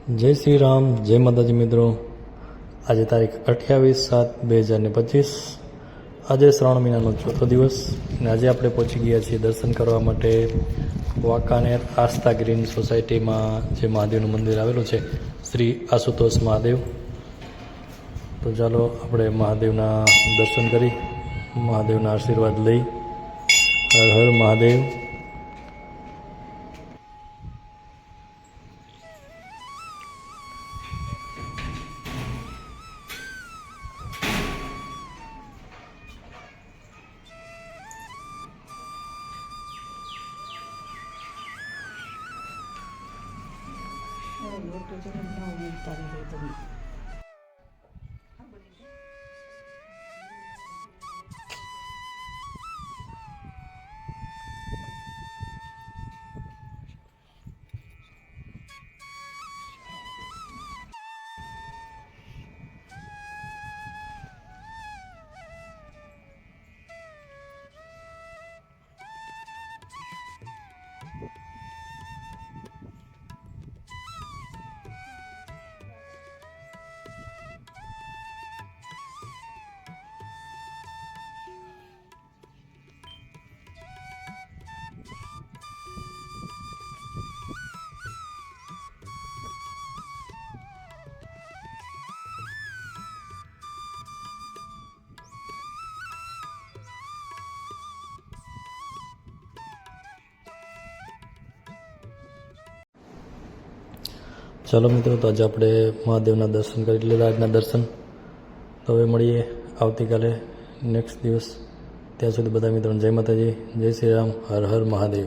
જય શ્રી રામ, જય માતાજી મિત્રો. આજે તારીખ 28/7/2025, આજે શ્રાવણ મહિનાનો ચોથો દિવસ અને આજે આપણે પહોંચી ગયા છીએ દર્શન કરવા માટે વાંકાનેર આસ્થા ગ્રીન સોસાયટીમાં જે મહાદેવનું મંદિર આવેલું છે, શ્રી આશુતોષ મહાદેવ. તો ચાલો આપણે મહાદેવના દર્શન કરી, મહાદેવના આશીર્વાદ લઈ. હર હર મહાદેવ. ચાલો મિત્રો, તો આજે આપણે મહાદેવના દર્શન કરી લીધા, આજના દર્શન. તો હવે મળીએ આવતીકાલે નેક્સ્ટ દિવસ. ત્યાં સુધી બધા મિત્રોને જય માતાજી, જય શ્રી રામ, હર હર મહાદેવ.